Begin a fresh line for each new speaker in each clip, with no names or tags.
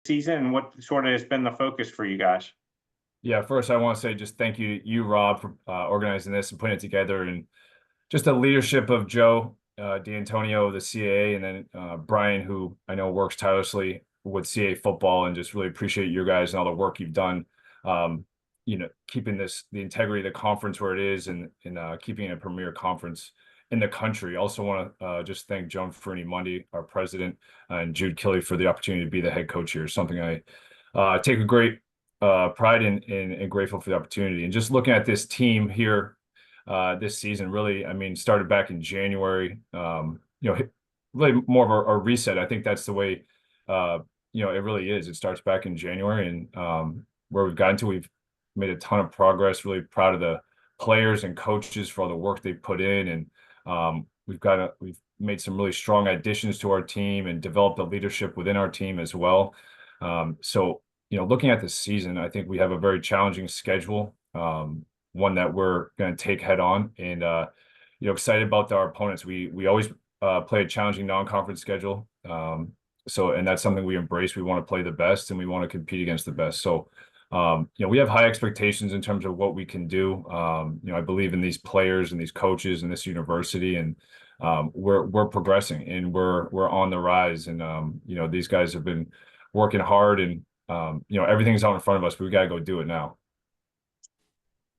season and what sort of has been the focus for you guys?
Yeah, first I want to say just thank you, Rob, for organizing this and putting it together, and just the leadership of Joe D'Antonio, the CAA, and then Brian, who I know works tirelessly with CAA football, and just really appreciate you guys and all the work you've done. Um, keeping the integrity of the conference where it is, and keeping it a premier conference in the country. Also want to just thank Joan Fernie Mundy, our president, and Jude Killey for the opportunity to be the head coach here. Something I take a great pride in, and grateful for the opportunity. And just looking at this team here this season, really, I mean, started back in January. Really more of a reset. I think that's the way it really is. It starts back in January, and where we've gotten to, we've made a ton of progress. Really proud of the players and coaches for all the work they put in, and we've made some really strong additions to our team and developed the leadership within our team as well. So looking at the season, I think we have a very challenging schedule, one that we're going to take head on, and excited about our opponents. We always play a challenging non-conference schedule, and that's something we embrace. We want to play the best, and we want to compete against the best. So we have high expectations in terms of what we can do. I believe in these players and these coaches and this university, and we're progressing, and we're on the rise. And these guys have been working hard, and everything's out in front of us, but we got to go do it now.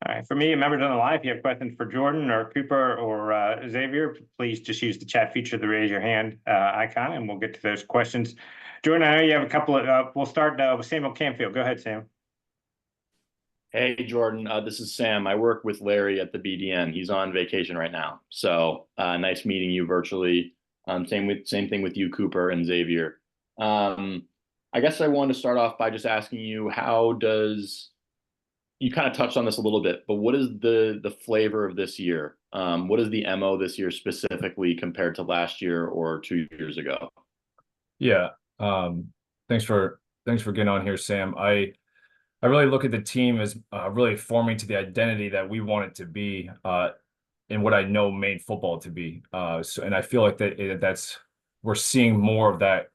All right. For me, members on the line, if you have questions for Jordan or Cooper or Xavier, please just use the chat feature, the raise your hand icon, and we'll get to those questions. Jordan, I know you have a couple of, we'll start with Samuel Canfield. Go ahead, Sam.
Hey, Jordan, this is Sam. I work with Larry at the BDN. He's on vacation right now. So nice meeting you virtually. Same thing with you, Cooper and Xavier. I guess I wanted to start off by just asking you, you kind of touched on this a little bit, but what is the flavor of this year? What is the MO this year specifically compared to last year or 2 years ago?
Yeah. Thanks for getting on here, Sam. I really look at the team as really forming to the identity that we want it to be, and what I know Maine football to be. And I feel like we're seeing more of that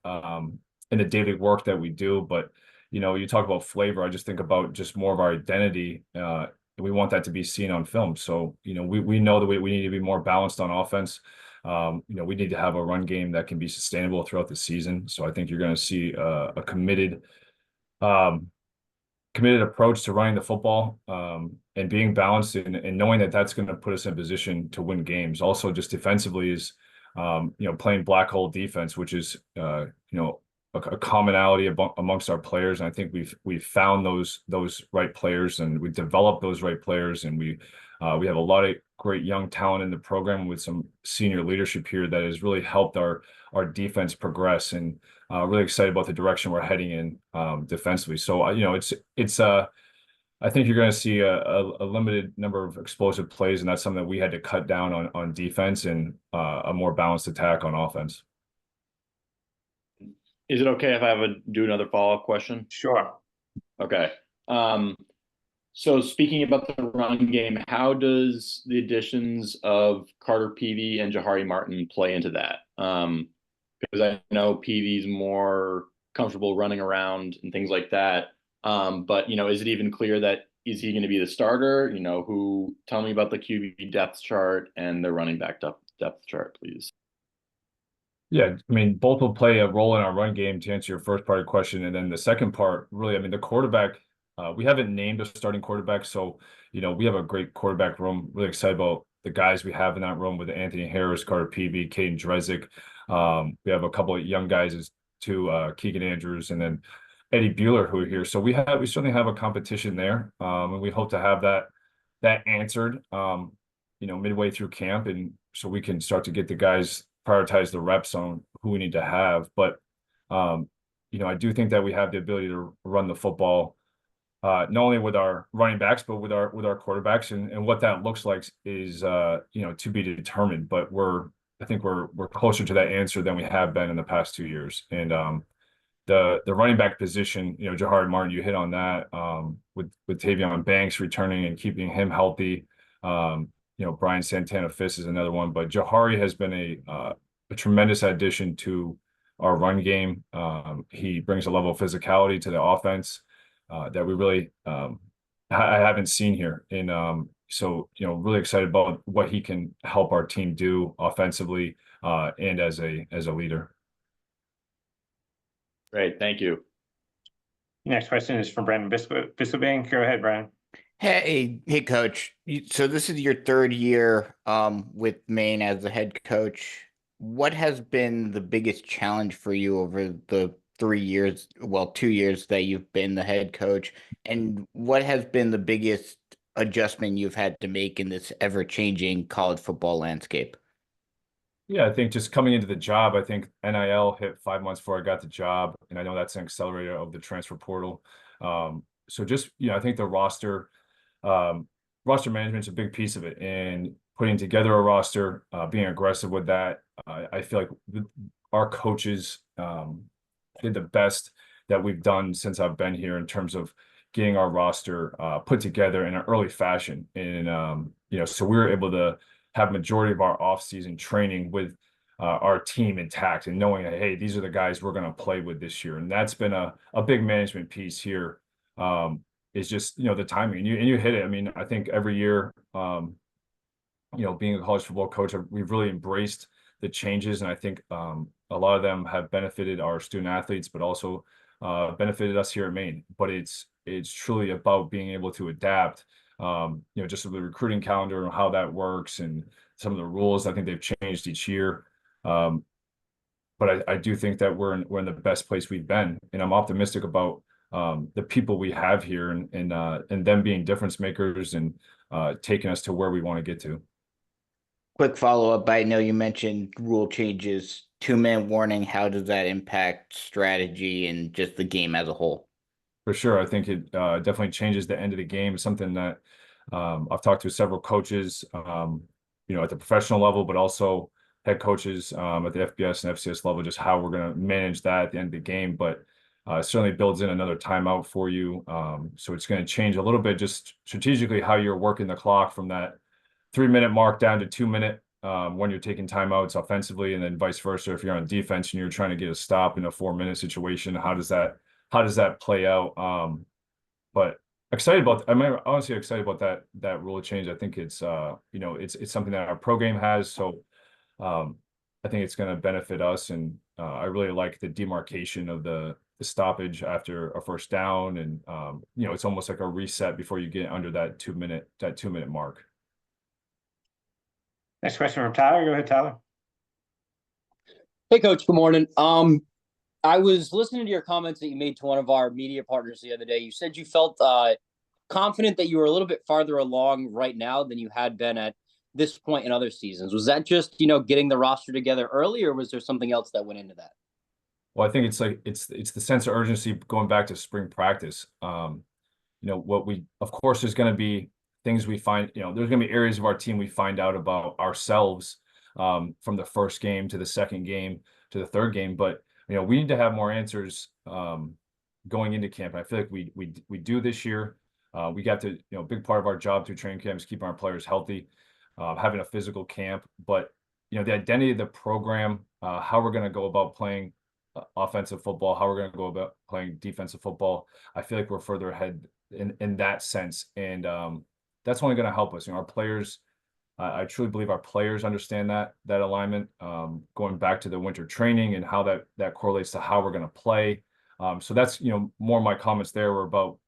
in the daily work that we do. But you talk about flavor, I just think about just more of our identity. We want that to be seen on film. So we know that we need to be more balanced on offense. We need to have a run game that can be sustainable throughout the season. So I think you're going to see a committed approach to running the football, and being balanced, and knowing that that's going to put us in a position to win games. Also, just defensively is playing black hole defense, which is a commonality amongst our players. And I think we've found those right players, and we developed those right players, and we have a lot of great young talent in the program with some senior leadership here that has really helped our defense progress, and really excited about the direction we're heading in defensively. So I think you're going to see a limited number of explosive plays, and that's something that we had to cut down on defense, and a more balanced attack on offense.
Is it okay if I do another follow-up question?
Sure.
Okay. So speaking about the run game, how does the additions of Carter Peavy and Jahari Martin play into that? Because I know Peavy's more comfortable running around and things like that. But is it even clear is he going to be the starter? Tell me about the QB depth chart and the running back depth chart, please.
Yeah, I mean, both will play a role in our run game, to answer your first part of the question. And then the second part, really, I mean, the quarterback, we haven't named a starting quarterback. So, we have a great quarterback room. Really excited about the guys we have in that room with Anthony Harris, Carter Peavy, Caden Drezick. We have a couple of young guys too, Keegan Andrews, and then Eddie Bueller, who are here. So we certainly have a competition there. And we hope to have that answered, midway through camp. And so we can start to get the guys, prioritize the reps on who we need to have. But I do think that we have the ability to run the football, not only with our running backs, but with our quarterbacks, and what that looks like is to be determined. But I think we're closer to that answer than we have been in the past 2 years. And the running back position, Jahari Martin, you hit on that, with Tavion Banks returning and keeping him healthy. Brian Santana Fiss is another one, but Jahari has been a tremendous addition to our run game. He brings a level of physicality to the offense that we really I haven't seen here. And so, really excited about what he can help our team do offensively and as a leader.
Great, thank you.
Next question is from Brandon Bisselbank. Go ahead, Brian.
Hey, Coach. So this is your third year with Maine as the head coach. What has been the biggest challenge for you over the 3 years, well, 2 years that you've been the head coach? And what has been the biggest adjustment you've had to make in this ever-changing college football landscape?
Yeah, I think just coming into the job, I think NIL hit 5 months before I got the job, and I know that's an accelerator of the transfer portal. So just, I think the roster management's a big piece of it, and putting together a roster, being aggressive with that. I feel like our coaches did the best that we've done since I've been here in terms of getting our roster put together in an early fashion. And, so we were able to have majority of our off-season training with our team intact and knowing that, hey, these are the guys we're going to play with this year. And that's been a big management piece here. Is just, the timing, and you hit it. I mean, I think every year, being a college football coach, we've really embraced the changes. And I think a lot of them have benefited our student athletes, but also benefited us here at Maine. But it's truly about being able to adapt, just with the recruiting calendar and how that works and some of the rules. I think they've changed each year. But I do think that we're in the best place we've been. And I'm optimistic about the people we have here and them being difference makers and taking us to where we want to get to.
Quick follow-up. I know you mentioned rule changes, 2-minute warning. How does that impact strategy and just the game as a whole?
For sure. I think it definitely changes the end of the game. It's something that I've talked to several coaches, at the professional level, but also head coaches at the FBS and FCS level, just how we're going to manage that at the end of the game. But certainly builds in another timeout for you. So it's going to change a little bit just strategically how you're working the clock from that 3-minute mark down to 2-minute when you're taking timeouts offensively, and then vice versa. If you're on defense and you're trying to get a stop in a 4-minute situation, how does that play out? But excited about, I'm honestly excited about that rule change. I think it's it's something that our pro game has. So I think it's going to benefit us, and I really like the demarcation of the stoppage after a first down, and it's almost like a reset before you get under that 2-minute mark.
Next question from Tyler. Go ahead, Tyler.
Hey, Coach. Good morning. I was listening to your comments that you made to one of our media partners the other day. You said you felt confident that you were a little bit farther along right now than you had been at this point in other seasons. Was that just, getting the roster together early, or was there something else that went into that?
Well, I think it's the sense of urgency going back to spring practice. What we, of course, there's going to be things we find, there's going to be areas of our team we find out about ourselves from the first game to the second game to the third game. But, we need to have more answers going into camp. I feel like we do this year. We got to, a big part of our job through training camp is keeping our players healthy, having a physical camp. But, the identity of the program, how we're going to go about playing offensive football, how we're going to go about playing defensive football, I feel like we're further ahead in that sense. And that's only going to help us. Our players, I truly believe our players understand that alignment, going back to the winter training and how that correlates to how we're going to play. So that's, more of my comments there were about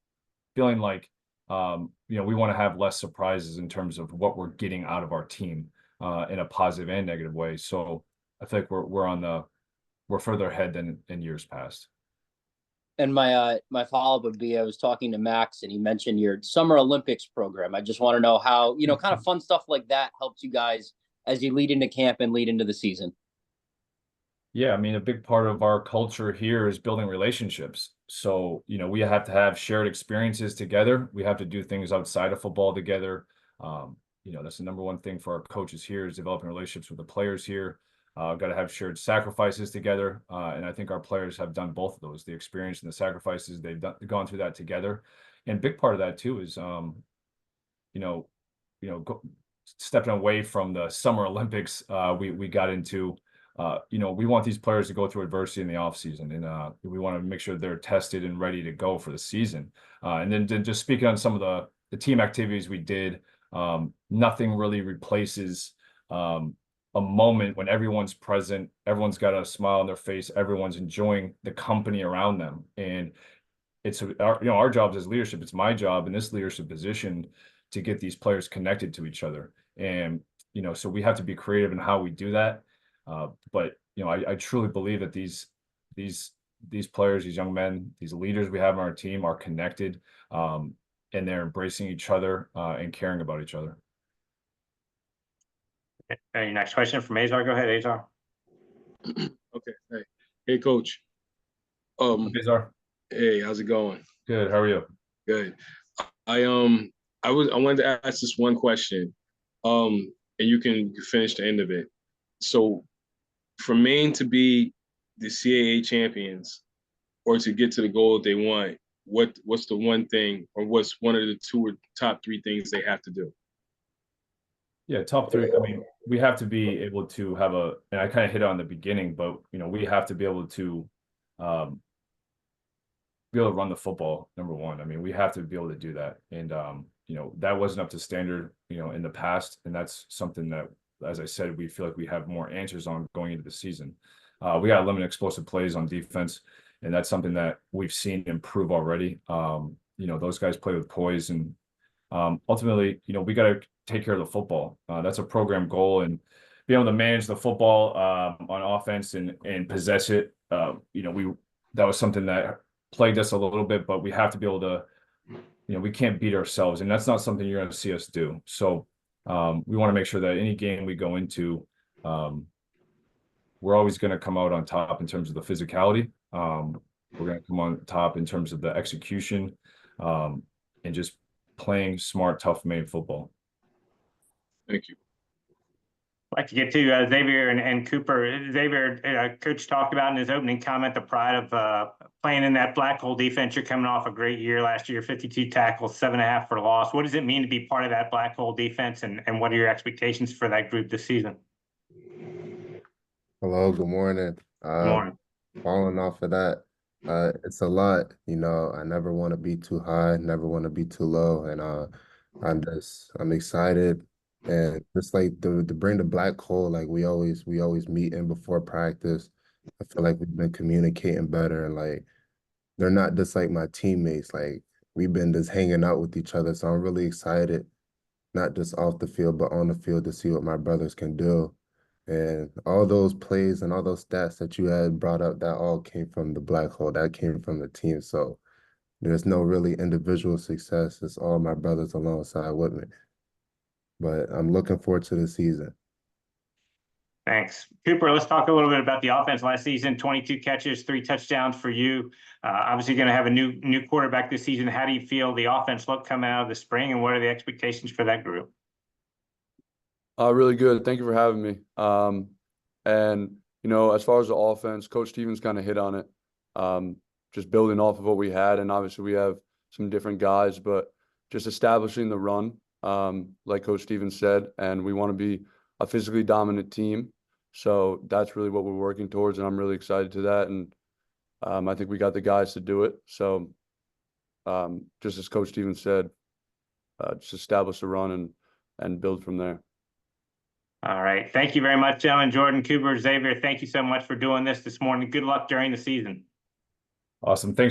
feeling like, we want to have less surprises in terms of what we're getting out of our team in a positive and negative way. So I feel like we're further ahead than in years past.
And my follow-up would be, I was talking to Max and he mentioned your Summer Olympics program. I just want to know how, kind of fun stuff like that helps you guys as you lead into camp and lead into the season.
Yeah, I mean, a big part of our culture here is building relationships. So, we have to have shared experiences together. We have to do things outside of football together. That's the number one thing for our coaches here is developing relationships with the players here. Got to have shared sacrifices together. And I think our players have done both of those, the experience and the sacrifices. They've gone through that together. And a big part of that too is, stepping away from the Summer Olympics. We got into we want these players to go through adversity in the offseason, and we want to make sure they're tested and ready to go for the season. And then just speaking on some of the team activities we did, nothing really replaces a moment when everyone's present, everyone's got a smile on their face, everyone's enjoying the company around them. And it's our jobs as leadership. It's my job in this leadership position to get these players connected to each other. And, so we have to be creative in how we do that. But, I truly believe that these players, these young men, these leaders we have on our team are connected, and they're embracing each other, and caring about each other.
Any next question from Azar? Go ahead, Azar.
Okay. Hey, Coach.
Azar.
Hey, how's it going?
Good. How are you?
Good. I wanted to ask this one question, and you can finish the end of it. So, for Maine to be the CAA champions, or to get to the goal they want, what's the one thing, or what's one of the two or top three things they have to do?
Yeah, top three. I mean, we have to be able to have and I kind of hit on the beginning, but we have to be able to run the football, number one. I mean, we have to be able to do that. And that wasn't up to standard, in the past. And that's something that, as I said, we feel like we have more answers on going into the season. We got limited explosive plays on defense, and that's something that we've seen improve already. Those guys play with poise, and ultimately, we got to take care of the football. That's a program goal, and be able to manage the football on offense and possess it. That was something that plagued us a little bit, but we have to be able to, we can't beat ourselves, and that's not something you're going to see us do. So we want to make sure that any game we go into, we're always going to come out on top in terms of the physicality. We're going to come on top in terms of the execution, and just playing smart, tough Maine football.
Thank you.
I'd like to get to Xavier and Cooper. Xavier, Coach talked about in his opening comment the pride of playing in that black hole defense. You're coming off a great year last year, 52 tackles, 7.5 for loss. What does it mean to be part of that black hole defense, and what are your expectations for that group this season?
Hello, good morning.
Good morning.
Following off of that, it's a lot. I never want to be too high, never want to be too low, and I'm excited. And just like to bring the black hole, like we always meet in before practice. I feel like we've been communicating better, and like they're not just like my teammates. Like we've been just hanging out with each other. So I'm really excited, not just off the field, but on the field, to see what my brothers can do. And all those plays and all those stats that you had brought up, that all came from the black hole. That came from the team. So there's no really individual success. It's all my brothers alongside with me. But I'm looking forward to the season.
Thanks. Cooper, let's talk a little bit about the offense last season. 22 catches, 3 touchdowns for you. Obviously going to have a new quarterback this season. How do you feel the offense look coming out of the spring, and what are the expectations for that group?
Really good. Thank you for having me. And, as far as the offense, Coach Stevens kind of hit on it. Just building off of what we had. And obviously we have some different guys, but just establishing the run, like Coach Stevens said, and we want to be a physically dominant team. So that's really what we're working towards, and I'm really excited to that. And I think we got the guys to do it. So just as Coach Stevens said, just establish the run and build from there.
All right. Thank you very much, gentlemen. Jordan, Cooper, Xavier, thank you so much for doing this morning. Good luck during the season.
Awesome. Thanks.